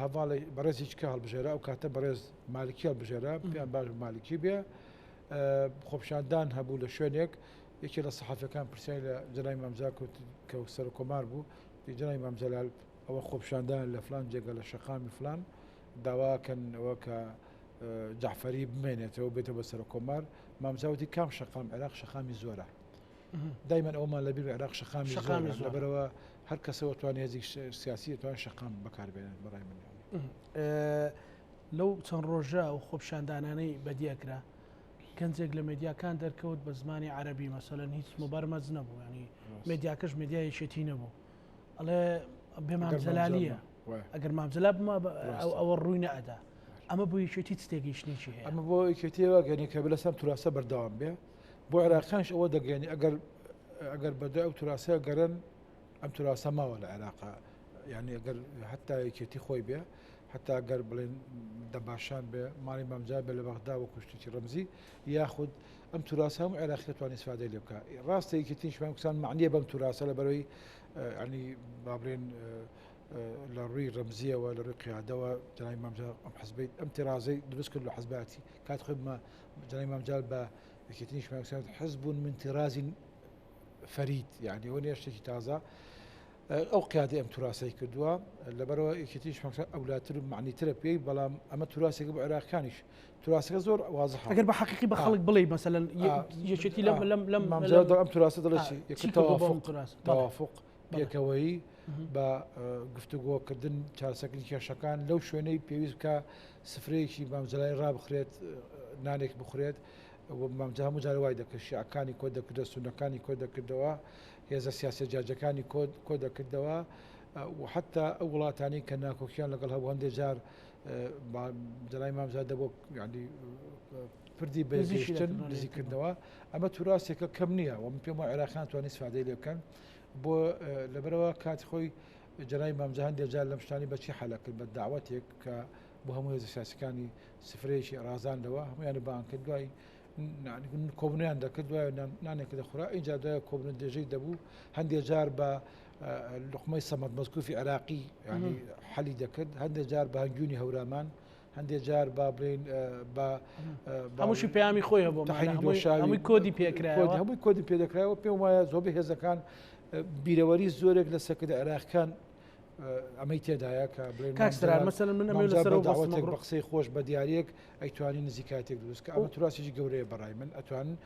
هەواڵی بەڕێزی کە هەڵبژێرا ئەو کاتە بەڕێز مالکی هەڵبژێرا پێیان باش مالکی بێ خۆپیشاندان هەبوو لە شوێنێک یەکی لە سەحافەکان پرسیای لە جەنای مامجار کە سەر کۆمار بوو جەنای مامجەلال ئەوە خۆپیشاندان لە فلان جێگە لە شەقامی فلان داواکەن ئەوە کە جەعفەری بمێنێتەوە بێتە بە سەر کۆمار مامجاوتی کام شەقام عێراق شەقامی زۆرە دائما ئەومان لەبیر عێراق شەقامی شەقامی زۆر زۆرە. لەبەرەوە هەر کەسەوە توانێت هێزی سیاسی توان شەقام بەکاربێنن بەڕای من. لەو چەند ڕۆژە و خۆپشاندانانەی بەدیەکرا گەنجێک لە مێدیاکان دەرکەوت بە زمانی عەرەبی مەسەلەن هیچ مبەرمەز نەبوو، ینی مێدیاکەش مێدیایەکێتی نەبوو. ئەڵێ بێ مام جەلالیە ئەگەر مام جەلا بما ئەوە ڕووی نەئەدا. ئەمە بۆ یەکێتی تێگەیشتنیی هەیە. ئەمە بۆ یەکێتیەوە گەنی کە بلەسەم توراسە بەردەوام بێ بۆ عێراقیانش ئەوە دەگەێنی ئەگەر بەدوای ئەو توراسەیە گەرن ئەم توراسە ماوە لە عێراقا، یعنی ئەگەر حتا یەکێتی خۆی بێ حتا گەر بڵێن دەباشان بێ ماڵی مامجا بێ لە بەغدا و کوشتێکی ڕەمزی یاخود ئەم توراسە هەموو عێراقی دەتوانێت استفادەی لێ بکات. ڕاستە یەکێتیشمان کوسان معنیە بەم توراسە لە بەرەوەی ینی با بڵێن لە ڕووی ڕەمزیەوە لە ڕووی قیادەوە جەنابی مامجا ئەم حزبەی ئەم تیرازەی دروست کرد لە حزباتی کات خۆی جەنابی مامجا بە یەکێتیشمان کوسان حزب من طراز فرید، یعنی ئەوە نیە شتێکی تازە ئەو قیادی ئەم توراسەی کردووە لەبەرەوە یەکێتیشمان ئەولاتر و معنیترە پێی، بەڵام ئەمە توراسێک بۆ عێراقیانیش توراسەکە زۆر واضحە. ئەگەر بە حەقیقی بە خەڵک بڵێ مەسەلەن یەکێتی لەم ئەم توراسە دەڵێتی تەوافق پێکەوەی بە گفتوگۆکردن چارەسەرکردنی کێشەکان لەو شوێنەی پێویست بکە سفرەیەکی مامجەلای ڕابخرێت نانێک بخورێت مامجا هەموو جارە وای دەکرد شیعەکانی کۆ دەکردە سونەکانی کۆ دەکردەوە هێزە سیاسە جاجەکانی کۆ دەکردەوە و حتا ئەو وڵاتانی کە ناکۆکییان لەگەڵ هەبوو هەندێک جار جەلای مامجا دەبۆ یعنی پردی بەگەیشتن نزیکردنەوە ئەمە توراسێکە کەم نییە و من پێم وایە عێراقیان توانێت استفادەی لێ بکەن بۆ لەبەرەوە کاتی خۆی جەنابی مامجا هەندێک جار لەم شتانی بەچی حەلە کرد بە داوەتێک کە بۆ هەموو هێزە سیاسەکانی سفرەیەکی ڕازاندەوە هەمویان بان کرد دوای کۆبنیان دەکرد دوای نانێکە دەخورا اینجا دوای کۆبن دێژەی دەبوو هەندێک جار بە لقمەی سەمەد مەزکوفی عێراقی ینی حەلی دەکرد هەندێک جار بە هەنگوونی هەورامان هەندێک جار با بڵێن بە هەمووشی پەیامی خۆی هەبوو هەمووی کۆدی پێکرایەوە هەمووی کۆدی پێدەکرایەوە پێم وایە زۆربەی هێزەکان بیرەوەری زۆرێک لە سەکرد عێراقیان ئەمەی تێدایە کە کاکسران مەسەلەن من ئەمە لەسەر بە قسەی خۆش بە دیارێک ئەیتوانی نزیکاتێک دروست کە ئەمە توراسێکی گەورەیە بەڕای من ئەتوانن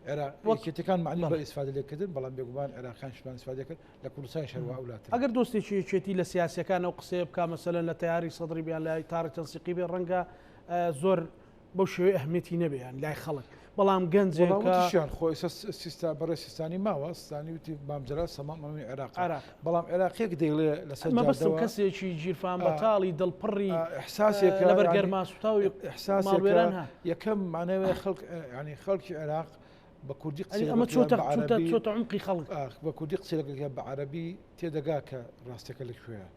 عێراقیەکان معنی بە ئیسفادە لێکردن بەڵام بێگومان عێراقیان شتوان استفادە کرد لە کوردستانی شەروا وڵاتە. ئەگەر دۆستێکی یەکێتی لە سیاسەکان ئەو قسەیە بکە مەسەلەن لە تەیاری سەدری بیان لای تارێک تەنسیقی بێ ڕەنگە زۆر بەو شێوەی ئەهمیەتی نەبێیان لای خەڵک بەڵام گەنجێکیان خۆی بەڕێ سیستانی ماوە سیستانی وتی مامجرا سەمامی عێراق بەڵام عێراقیەک دەیڵێ لەسەر مەبەستم کەسێکی ژیرفان بەتاڵی دڵپڕی احساسێک لەبەر گەرماسوتاوی احساسێکان یەکەم معنەوەی خەڵک ینی خەڵکی عێراق بە کوردی ئەمە چۆتە عمقی خەڵک بە کوردی قسەیەکە بە عەرەبی تێدەگا کە ڕاستەکە لەکوێیە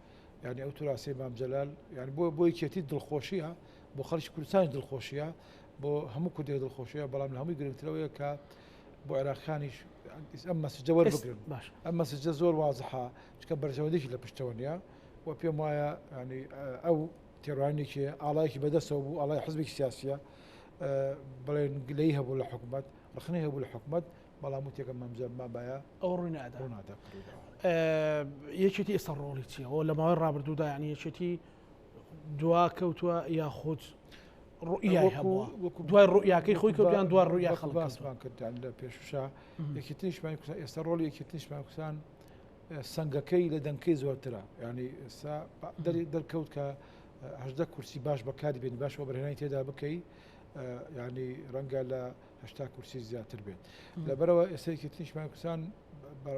ینی ئەو توراسی مامجەلال ینی بۆ یەکێتی دڵخۆشیە بۆ خەڵکی کوردستانی دڵخۆشیە بۆ هەموو کوردی دڵخۆشیە بەڵام لە هەمووی گرنگترەوەیە کە بۆ عێراقیانیش ئەم مەسجە وەربگرن ئەم مەسجە زۆر وازحە چکە بەرژەوەندێکی لە پشتەوە نیە و پێم وایە ینی ئەو تێڕوانێکی ئاڵایەکی بەدەستەوە بوو ئاڵای حزبێکی سیاسیە بڵێن گلەی هەبوو لە حکوومەت ڕخنەی هەبوو لە حکوومەت بەڵام وتێکە مامجە مابایە ئەو ڕوونادا یەکێتی ئێستا ڕۆڵی چیە ئەو لە ماوەی ڕابردوودا ینی یەکێتی دوا کەوتووە یاخود ڕوئیای هەبووە دوای ڕوئیاکەی خۆی کەوتیان دوای ڕوئیا خەڵک باسمان کردیان لە پێشوشا یەکێتیشمان ئێستا ڕۆڵی یەکێتیشمان کوسان سنگەکەی لە دەنگەکەی زۆرترە ینی ئێستا دەرکەوت کە هەژدە کورسی باش بەکاری بێنی باشەوە بەرهێنانی تێدا بکەی ینی ڕەنگە لە هەشتا کورسی زیاتر بێت لەبەرەوە ئێستا یەکێتیشمان کوسان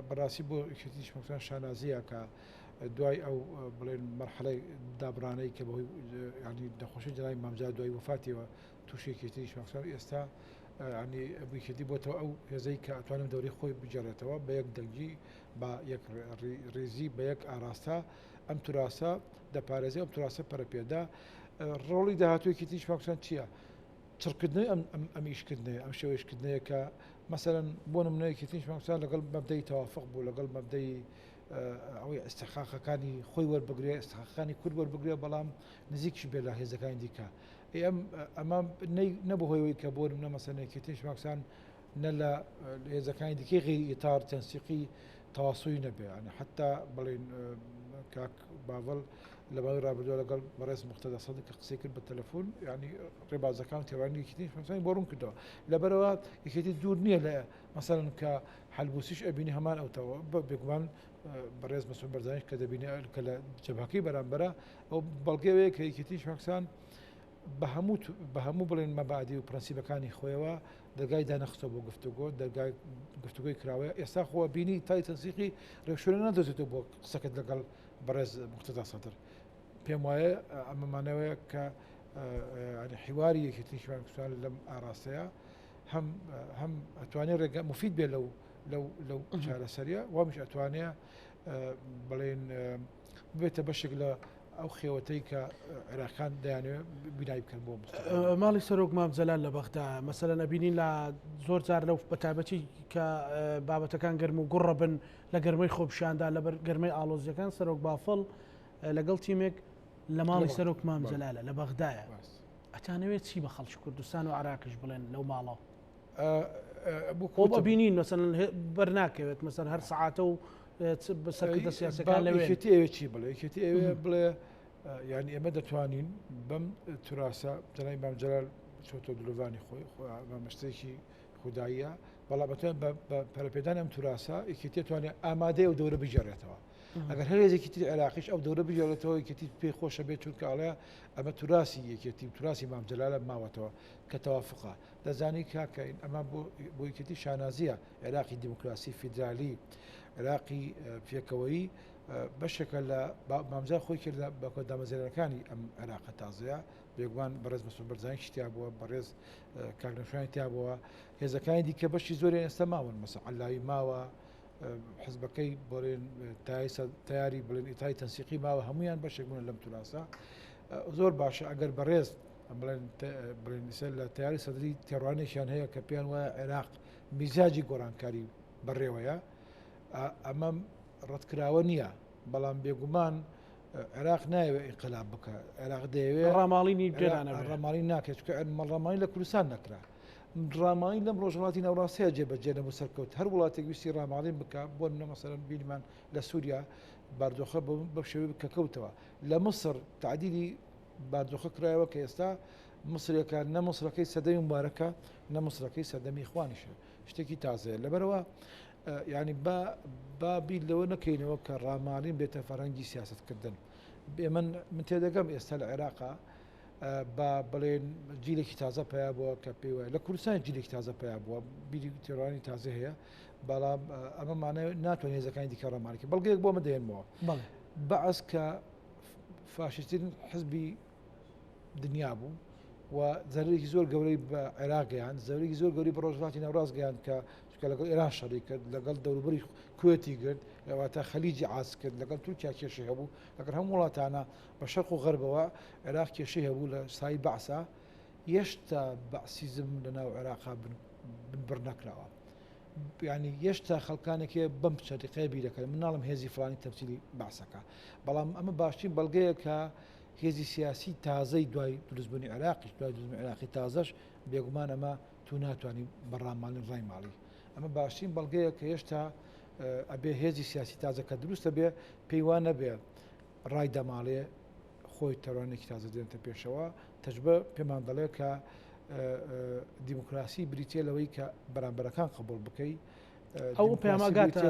بەڕاستی بۆ یەکێتیشمان کوسان شانازیە کە دوای ئەو بڵێن مەرحەلەی دابرانەی کە بەهۆی ینی دەخۆشی جەنابی مامجا دوای وفاتیەوە تووشێکێتی شخصان ئێستا ینی بوویکردی بۆتەوە ئەو هێزەی کە ئەتوانم دەوری خۆی بجێڕێتەوە بە یەک دەنگی بە یەک ڕێزی بە یەک ئاراستە ئەم توراسە دەپارێزی ئەم توراسە پەرەپێدا ڕۆڵی داهاتوویەکی تیش پاکستان چییە؟ چڕکردنی ئەم ئیشکردنەیە ئەم شێوەیشکردنەیە کە مەسەرەن بۆ نمونەیەکی تیش پاکستان لەگەڵ مەبدەی تەوافق بوو لەگەڵ مەبدەی ئەوەی ئەستەخاخەکانی خۆی وەربگرێ ئەستەخاخەکانی کورد وەربگرێ بەڵام نزیکیش بێ لە هێزەکانی دیکە ئەمە نەبوو هۆیەوەی کە بۆ نمونە مەسەلەیەکی تیش پاکستان نە لە هێزەکانی دیکەی غیری ئیتار تەنسیقی تەواسوی نەبێ حتا بڵێن کاک باڤڵ لە ماوەی ڕابردووە لەگەڵ بەڕێز مختەدا سەدک کە قسەی کرد بە تەلەفۆن ینی ڕێبازەکان تێوانی یەکێتی فەرمووی بۆ ڕوون کردەوە لەبەرەوە یەکێتی دوور نییە لە مەسەڵەن کە حەلبوسیش ئەبینی هەمان ئەوتەوە بێگومان بەڕێز مەسعود بەرزانیش کە دەبینی کە لە جەبهەکەی بەرامبەرە ئەو بەڵگەوەیە کە یەکێتی شخصان بە هەموو بڵێن مەبادی و پرەنسیبەکانی خۆیەوە دەرگای دانەخستە بۆ گفتوگۆ دەرگای گفتوگۆی کراوەیە ئێستا خۆ بینی تای تەنسیقی ڕێوشوێنە نەدۆزێتەوە بۆ قسەکەت لەگەڵ بەڕێز مختەدا سەدر پێم وایە ئەمەمانەوەیە کە حیواری یەکێتی شوێنکوسان لەم ئاراستەیە هەم ئەتوانێت ڕێگە مفید بێ لەو چارەسەریە وامیش ئەتوانێت بڵێن بێتە بەشێک لە ئەو خێوەتەی کە عێراقیان دەیانوێت بینایی بکەن بۆ ماڵی سەرۆک مام جەلال لە بەغدا مەسەلەن ئەبینین لە زۆر جار لەو بەتابەتی کە بابەتەکان گەرم و گوڕە بن لە گەرمەی خۆپشاندا لەبەر گەرمەی ئاڵۆزیەکان سەرۆک بافڵ لەگەڵ تیمێک لە ماڵی سەرۆک مام جەلالە لە بەغدایە ئەتانەوێت چی بە خەڵکی کوردستان و عراقیش بڵێن لەو ماڵەوە خۆ ببینین مەسەن بەرناکەوێت مەسەر هەر سەعاتە و بەسەرکردە سیاسەکان لەوێ ئەوێ چی بڵێ یەکێتی ئەوێ بڵێ ینی ئێمە دەتوانین بەم توراسە جەنای مام جەلال چۆتە دلۆڤانی خۆی مەشتێکی خودداییە بەڵام بەتوان بە پەرەپێدان ئەم توراسە یەکێتی توانێت ئامادەی ئەو دەورە بژێڕێتەوە ئەگەر هەر هێزێکی تری عێراقیش ئەو دەورە بژێڕێتەوە یەکێتی پێی خۆشە بێت چونکە ئەڵەیە ئەمە توراسی یەکێتی توراسی مام جەلالە ماوەتەوە کە تەوافقە دەزانی کاکەین ئەمە بۆ یەکێتی شانازیە عێراقی دیموکراسی فیدرالی عێراقی پێکەوەیی بەشێکە لە مامجار خۆی کرد بە دامەزێرەکانی ئەم عێراقە تازەیە بێگومان بەڕێز مەسعود بەرزانی شتیا بووە بەڕێز کاکنەشوانی تیا بووە هێزەکانی دیکە بەشی زۆری ئێستا ماون مەسەڵەن عەلاوی ماوە حزبەکەی بڵێن تیاری بڵێن ئیتای تەنسیقی ماوە هەمویان بەشێک بوون لەم توراسە زۆر باشە ئەگەر بەڕێز بڵێن لە تیاری سەدری تێڕوانێکیان هەیە کە پێیان وایە عێراق میزاجی گۆڕانکاری بەڕێوەیە ئەمە ڕەتکراوە نییە بەڵام بێگومان عێراق نایوێت ئینقلاب بکە عێراق دەیەوێت ڕاماڵی ناکێت چکە ڕامانی لە کوردستان نەکرا ڕامانی لەم ڕۆژهەڵاتی ناوڕاستەیە جێبەجێ نەبوو سەرکەوت هەر وڵاتێک ویستی ڕاماڵین بکە بۆ منە مەسەلەن بینمان لە سووریا باردۆخە بە شێوەیە کە کەوتەوە لە مەسر تعدیلی باردۆخە کرایەوە کە ئێستا مەسرەکان نە مەسرەکەی سەدەمی مبارەکە نە مەسرەکەی سەدەمی خوانیشە شتێکی تازەیە لەبەرەوە ینی بابیل لەوە نەکەینەوە کە ڕامالین بێتە فەرەنگی سیاستکردن من تێدەگەم ئێستا لە عێراقا با بڵێن جیلێکی تازە پیا بووە کە پێی وایە لە کوردستان جیلێکی تازە پیا بووە بیری تێڕوانی تازە هەیە بەڵام ئەمەمانە ناتوانێت هێزەکانی دیکە ڕامالێکی بەڵگەیەک بۆ مە دێنمەوە بەعەس کە فاشیستترین حزبی دنیا بوو و زەرێکی زۆر گەورەی بە عێراقیان زەرێکی زۆر گەوری بە ڕۆژهەڵاتی ناوڕاستگەیان کە لەگەڵ ئێران شەڕی کرد لەگەڵ دەوروبەری کوێتی کرد لەواتە خەلیجی عاز کرد لەگەڵ تورکیا کێشەی هەبوو لەگەڵ هەموو وڵاتانە بە شەرق و غەربەوە عێراق کێشەی هەبوو لە سای بەعسا هێشتا بەعسیزم لە ناو عێراقا بنبڕ نەکراوە ینی هێشتا خەڵکانێکێ بەم چەریقەیە بیرەکەن مناڵم هێزی فلانی تەمسیلی بەعسەکە بەڵام ئەمە باشترین بەڵگەیە کە هێزی سیاسی تازەی دوای دروستبوونی عێراقیش دوای دروستبوونی عێراقی تازەش بێگومان ئەمە تو ناتوانانی بەڕامانی ڕای ماڵی ئەمە باشترین بەڵگەیە کە هێشتا ئەبێ هێزی سیاسی تازەکە دروستە بێ پێیوان نەبێ ڕای دەماڵێ خۆی تەڕوانێکی تازە دێنتە پێشەوە تەجبە پێمان دەڵێ کە دیموکراسی بریتە لەوەی کە بەرامبەرەکان قبول بکەی ئەو پێماگاتە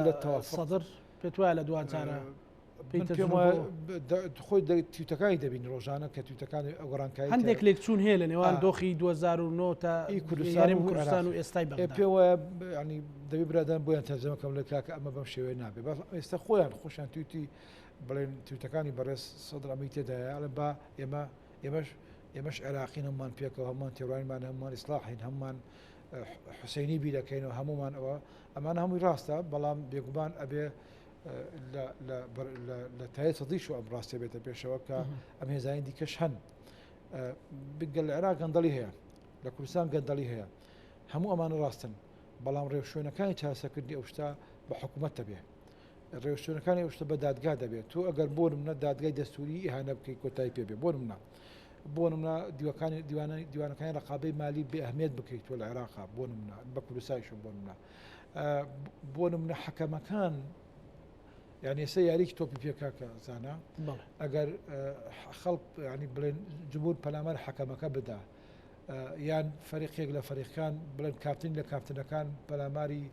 سەدر پێت وایە لە دوانجارە خۆی تویتەکانی دەبین ڕۆژانە کە تویتەکانی ئەوگەڕانکاری هەندێک لێکچوون هەیە لە نێوان دۆخی 2009 تا کوردستان و ئێستای پێ وایە ینی دەبی برادان بۆیان تەرجەمەکەم لە کاکە ئەمە بەم شێوەیە نابێت ئێستا خۆیان خۆشیان تویتی بڵێن تویتەکانی بەڕێز سەدر ئەمەی تێدایە لە با ئێمەش عێراقین هەمومان پێکەوە هەمومان تێڕوانمان هەمومان ئیسلاحین هەمومان حوسینی بیرەکەینەوە هەمومان ئەمانە هەمووی ڕاستە بەڵام بێگومان ئەبێ لە تای سەدیش و ئەم ڕاستێ بێتە پێشەوە کە ئەم هێزانی دیکەش هەن بگەل لە عێراق گەندەڵی هەیە لە کوردستان گەندەڵی هەیە هەموو ئەمانە ڕاستن بەڵام ڕێوشوێنەکانی چاسەکردنی ئەو شتا بە حکوومەت دەبێ ڕێوشوێنەکانی ئەو شتە بە دادگا دەبێت تۆ ئەگەر بۆ نمونە دادگای دەستوری ئیهانە بکەی کۆتایی پێبێ بۆ نمونە دیوانەکانی ڕقابەی مالی بێ ئەهمیێت بکەیت تۆ لە عێراقا بۆ نمونە بە کوردستانیش بۆ نمونە حەکەمەکان یعنی ئێستا یاریکی تۆپی پێکاکە زانە ئەگەر خەڵک ینی بڵێن جمهور پەلامار حەکەمەکە بدا یان فەریقێک لە فەریقەکان بڵێن کاپتین لە کاپتنەکان پەلاماری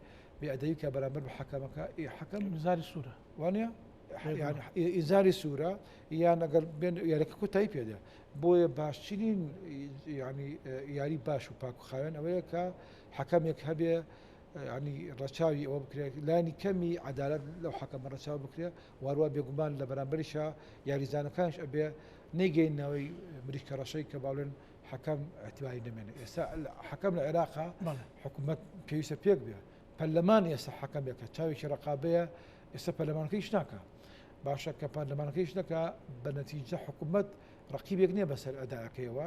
بێئەدەبی کە بەرامبەر بە حەکەمەکە حەکەم زاری سوورە وانە ئیزاری سوورە یان ئەگەر بێن یاریەکە کۆتایی پێدا بۆیە باشترین ینی یاری باش و پاک و خاوێن ئەوەیە کە حەکەمێک هەبێ ینی ڕەچاوی ئەوە بکرێت لانی کەمی عدالت لەو حەکەمە ڕەچاو بکرێت وارووا بێگومان لە بەرامبەریشە یاریزانەکانش ئەبێ نەیگەینەوەی بریشکە ڕەشەی کە باڵێن حەکەم اعتباری نامێنێت ئێستا حەکەم لە عێراقا حکوومەت پێویستە پێک بێ پەرلەمان ئێستا حەکەمێکە چاوێکی ڕقابەیە ئێستا پەرلەمانەکەیش ناکە باشە کە پارلەمانەکەیش نەکە بە نەتیجە حکوومەت ڕقیبێک نییە بەسەر ئەداەکەیەوە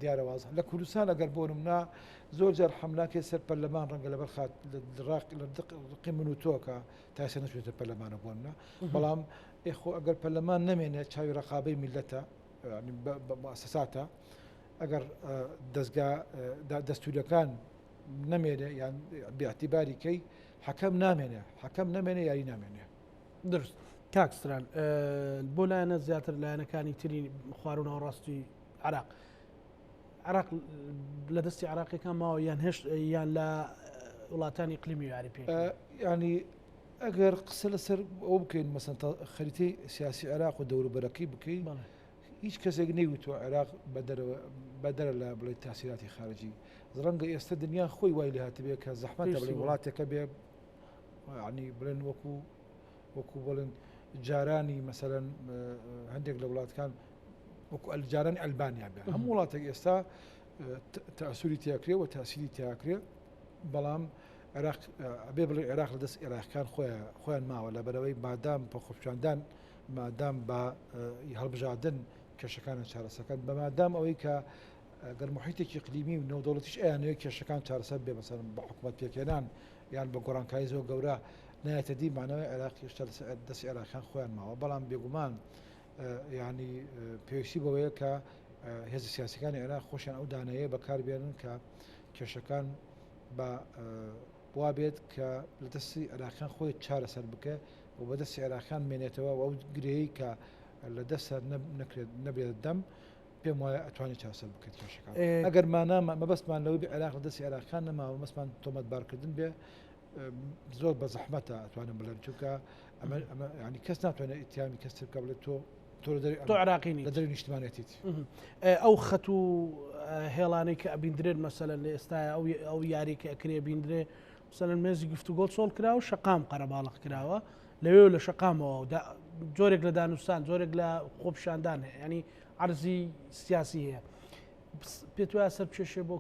دیارە وازە لە کوردستان ئەگەر بۆ نمنا زۆر جار حملاکێ سەر پەرلەمان ڕەنگە لەبەر خات ڕقی من و تۆکە تاسە نەچێتە پەرلەمانە بۆنە بەڵام ئێخۆ ئەگەر پەرلەمان نامێنێت چاوی ڕقابەی میلەتە مؤسساتە ئەگەر دەستوریەکان نامێنێ یان بێعتیباری کەی حەکەم نامێنێ یاری نامێنێ درست کاکستران بۆ لایەنە زیاتر لایەنەکانی تری خواردنەوە ڕاستی عراق لە دەستی عراقیەکان ماوە یان هێشت یان لە وڵاتانی اقلیمی یاری پێ ینی ئەگەر قسە لەسەر ئەو بکەین مەسەن خەریتەی سیاسی عراق و دەوروبەرەکەی بکەین هیچ کەسێک نەیوتوە عێراق بەدەرە لە بڵێ تاسیراتی خارجی ڕەنگە ئێستا دنیا خۆی وای لە هاتبێت کە زەحمەت بڵێ وڵاتێکە بێ ینی بڵێن وەکو بڵێن جارانی مەسەرەن هەندێک لە وڵاتەکان وەکو جارانی ئەلبانیا بێ هەموو وڵاتێک ئێستا تەسووری تیاکرێ و تاسیری تیاکرێ بەڵام عێراق ئەبێ بڵێ عێراق لە دەست عێراقیەکان خۆیان ماوە لە بەرەوەی مادام بە خۆپیاندان مادام بە هەڵبژاردن کێشەکانە چارەسەکان بە مادام ئەوەی کە گەر محیتێکی اقلیمی و نێودەوڵەتیش ئەیانەوەی کێشەکان چارەسەر بێ مەسەڵەن بە حکوومەت پێکێنان یان بە گۆڕانکاری زۆر گەورە نایەتە دی مانەوەی عێراقی هێشتا دەستی عێراقیان خۆیان ماوە بەڵام بێگومان ینی پێویستی بەوەیە کە هێزە سیاسەکانی عێراق خۆشیان ئەو دانەیە بەکاربێنن کە کێشەکان بە وا بێت کە لە دەستی عێراقیان خۆی چارەسەر بکە و بەدەستی عێراقیان مێنێتەوە و ئەو گرەیەی کە لە دەستە نەکرێت نەبێت دەم پێم وایە ئەتوانێت چاسەر بکەیت کێشەکان ئەگەر مەبەستمان لەوەی بێ عێراق لە دەستی عێراقیان نەماوە مەسمان تۆمەتبارکردن بێ زۆر بە زەحمەتە ئەتوانم بڵێن چونکە ئەمە ینی کەس ناتوانێت ئیتیامی کەس بکە بڵێت تۆ عراقینی لە دەری نیشتمانێتیت ئەو خەت و هێڵانەی کە ئەبیندرێت مەسەلەن لە ئێستا ئەو یاری کە ئەکرێ بیندرێ مەسەلەن مێزی گفتوگۆ چۆڵ کراوە شەقام قەرەباڵغ کراوە لەوێ لە شەقامەوە جۆرێک لە دانوستان جۆرێک لە خۆپشاندان هەیە ینی عەرزی سیاسی هەیە پێت وایە سەر پێشێ بۆ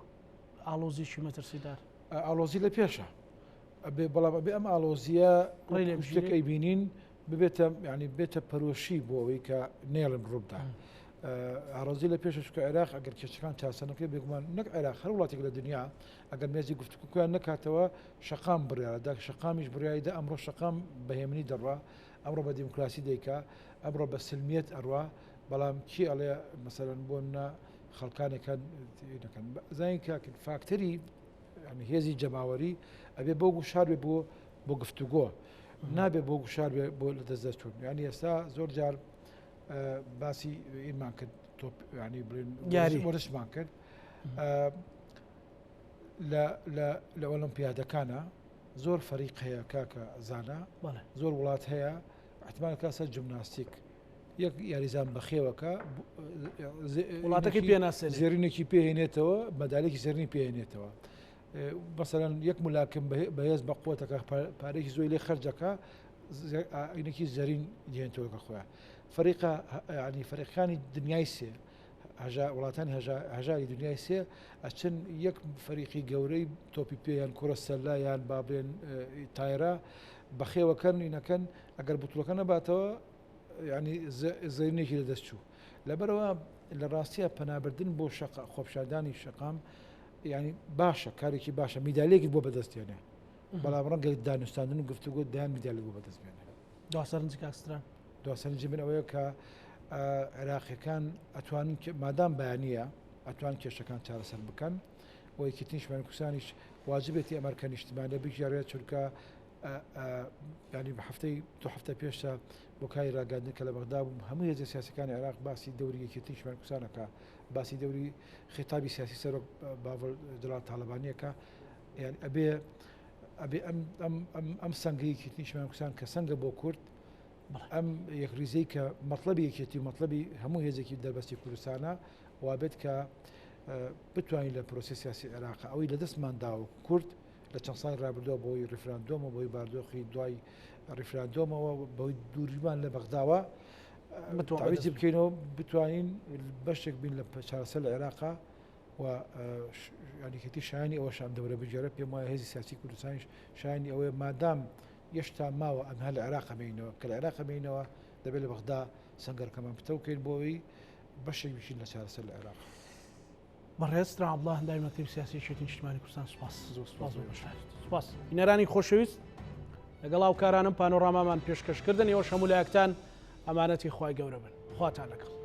ئالۆزیی مەترسیدار ئالۆزی لە پێشە بەڵام ئەبێ ئەم ئالۆزیە شتێکی بینین ببێتە ینی بێتە پەرۆشی بۆ ئەوەی کە نێڵم ڕووبدا ئارۆزی لە پێشش کە عێراق ئەگەر کێشەکان چاسەنەکەی بێگومان نەک عێراق هەر وڵاتێک لە دنیا ئەگەر مێزی گفتوگۆیان نکاتەوە شەقام بڕیارەدا شەقامیش بڕیاییدا ئەمڕۆ شەقام بەهێمنی دەڕوا ئەمڕۆ بە دیموکراسی دەیکا ئەمڕۆ بە سلمیەت ئەڕوا بەڵام چی ئەڵێ مەسەرەن بۆنە خەڵکانێکان زانین کە فاکتەری هێزی جەماوەری ئەبێ بۆ گوشار بێ بۆ گفتوگۆ نابێ بۆ گوشار بێ بۆ لە دەستدەچوون ینی ئێستا زۆر جار باسی ئینمان کرد ینی بڵێن وەرشمان کرد لە ئۆلمپیادەکانە زۆر فەریق هەیە کاکە زانە زۆر وڵات هەیە احتمال کاسە جیمناستیک یەک یاریزان بەخێوەکە وڵاتەکەی پێناسێت زێرینێکی پێهێنێتەوە مەدالێکی زێرنی پێهێنێتەوە مثلەن یەک ملاکم بەهێز بە قوتەکە پارێکی زۆی لێ خەرجەکە عینەکی زەرین دێنێتەوەکە خۆیان فەریقە ینی فەریقەکانی دنیای سێ وڵاتانی هەژاری دنیای سێ ئەچن یەک فەریقی گەورەی تۆپی پێیان کوڕە سەرلا یان بابێن تایرە بەخێوەکەن ئینەکەن ئەگەر بوتڵەکە نەباتەوە ینی زەرینێکی لەدەست چوو لەبەرەوە لە ڕاستیە پەنابردن بۆ خۆپشاردانی شەقام ینی باشە کارێکی باشە میدالێکی بۆ بەدەستێنێ بەڵام ڕەنگە دانوستاندن و گفتوگۆ دایان میدالی بۆ بەدەستێنێ دواسەرنجی کاکستران دواسەرنجی من ئەوەیە کە عێراقیەکان ئەتوانن مادام بەیانیە ئەتوان کێشەکان چارەسەر بکەن و یەکێتیشمان کوردستانیش واجبێتی ئەمریکا نیشتیمانیە بگیارێت چونکە ینی بە هەفتەی دو هەفتە پێشە بۆ کاری ڕاگەاندن کە لە بەغدا بووم هەموو هێزە سیاسەکانی عێراق باسی دەوری یەکێتی نیشتیمانی کوردستانەکە باسی دەوری خێتابی سیاسی سەرۆک باڤەڵ دەڵات تاالبانیەکە یعنی ئەبێ ئەم سەنگەیەکی نیشتیمانی کوردستان کە سەنگە بۆ کورد ئەم یەکریزەی کە مەطلبی یەکێتی و مەطلبی هەموو هێزێکی دەربەستی کوردستانە وابێت کە بتوانین لە پرۆسی سیاسی عێراق ئەوەی لە دەستماندا و کورد لە چەند ساڵی ڕابردووە بۆی ڕیفراندۆمە بۆی باردۆخی دوای ڕیفراندۆمەوە بەوەی دووریمان لە بەغداوە تاویزی بکەینەوە بتوانین بەشێک بین لە چارەسەر لە عێراقا و یانیکەتی شایانی ئەوە شام دەورە بجێرە پێم وایە هێزی سیاسی کوردستانیش شایانی ئەوەیە مادام یەشتا ماوە ئەم هەر لە عێراق بینەوە کە لە عێراق بینەوە دەبێت لە بەغدا سەنگەرکەمان پتە بکەین بۆەوەی بەشێک بشین لە چارەسەر لە عێراق. بەڕێز عەبدوڵڵا هەنداوی مەکتەبی سیاسی یەکێتی نیشتیمانی کوردستان سوپاس. بینەرانی خۆشەویست لەگەڵ هاوکارانم پانۆڕامامان پێشکەشکردن ئێوەش هەموو لایەکتان ئەمانەتی خوای گەورە بن. خواتان لەگەڵ.